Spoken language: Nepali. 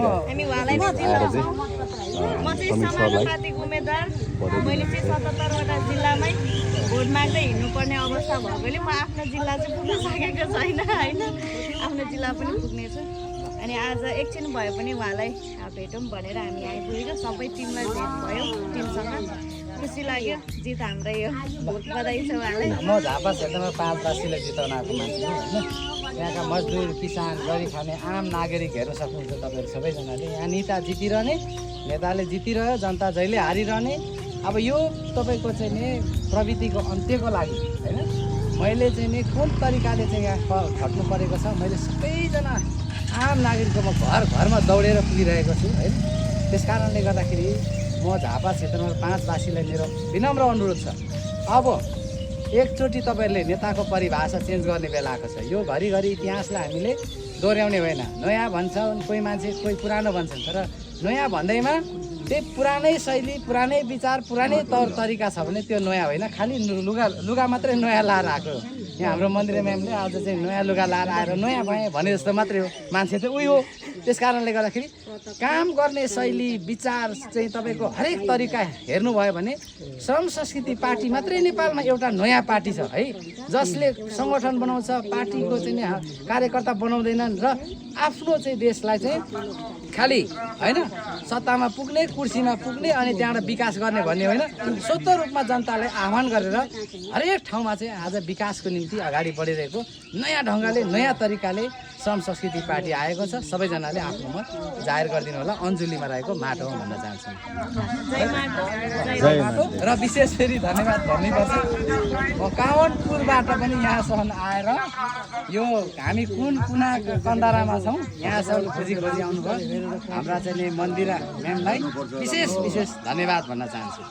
हामी उहाँलाई नै आएर चाहिँ म चाहिँ समानुपातिक उम्मेदवार मैले चाहिँ 77वटा जिल्लामै भोट माग्दै हिँड्नुपर्ने अवस्था भएकोले म आफ्नो जिल्ला चाहिँ पुग्न सकेको छैन होइन आफ्नो जिल्ला पनि पुग्नेछु अनि आज एकछिन भए पनि उहाँलाई भेटौँ भनेर हामी आइपुगेको सबै टिमलाई भेट भयो टिमसँग खुसी लाग्यो जित हाम्रै हो भोट बधाई छ उहाँलाई म झापा क्षेत्रमा 5 वासीलाई जिताउन आएको मान्छे हो होइन त्यहाँका मजदुर किसान गरी खाने आम नागरिक हेर्न सक्नुहुन्छ तपाईँहरू सबैजनाले यहाँ नेता जितिरहने नेताले जितिरह्यो जनता जहिले हारिरहने अब यो तपाईँको चाहिँ नि प्रविधिको अन्त्यको लागि होइन मैले चाहिँ नि कुन तरिकाले चाहिँ यहाँ खट्नु परेको छ मैले सबैजना आम नागरिकको घर घरमा दौडेर पुगिरहेको छु होइन त्यस कारणले गर्दाखेरि म झापा क्षेत्रमा 5 वासीलाई मेरो विनम्र अनुरोध छ अब एकचोटि तपाईँहरूले नेताको परिभाषा चेन्ज गर्ने बेला आएको छ यो घरिघरि इतिहासलाई हामीले दोहोऱ्याउने होइन नयाँ भन्छन् कोही मान्छे कोही पुरानो भन्छन् तर नयाँ भन्दैमा त्यही पुरानै शैली पुरानै विचार पुरानै तौर तरिका छ भने त्यो नयाँ होइन खालि लुगा मात्रै नयाँ लाएर आएको यहाँ हाम्रो मन्दिर म्यामले आज चाहिँ नयाँ लुगा लाएर आएर नयाँ भएँ भने जस्तो मात्रै हो मान्छे चाहिँ उही हो त्यस कारणले गर्दाखेरि काम गर्ने शैली विचार चाहिँ तपाईँको हरेक तरिका हेर्नुभयो भने श्रम संस्कृति पार्टी मात्रै नेपालमा एउटा नयाँ पार्टी छ है जसले सङ्गठन बनाउँछ पार्टीको चाहिँ नि कार्यकर्ता बनाउँदैनन् र आफ्नो चाहिँ देशलाई चाहिँ खालि होइन सत्तामा पुग्ने कुर्सीमा पुग्ने अनि त्यहाँबाट विकास गर्ने भन्ने होइन स्वतः रूपमा जनतालाई आह्वान गरेर हरेक ठाउँमा चाहिँ आज विकासको निम्ति अगाडि बढिरहेको नयाँ ढङ्गले नयाँ तरिकाले श्रम संस्कृति पार्टी आएको छ सबैजनाले आफ्नो मत जाहेर गरिदिनु होला अन्जुलीमा रहेको माटो हो भन्न चाहन्छु र विशेष फेरि धन्यवाद भन्नुपर्छ म कावनपुरबाट पनि यहाँसम्म आएर यो हामी कुन कुना कन्दारामा छौँ यहाँसम्म खोजी आउनुभयो हाम्रा चाहिँ मन्दिरा म्यामलाई विशेष धन्यवाद भन्न चाहन्छु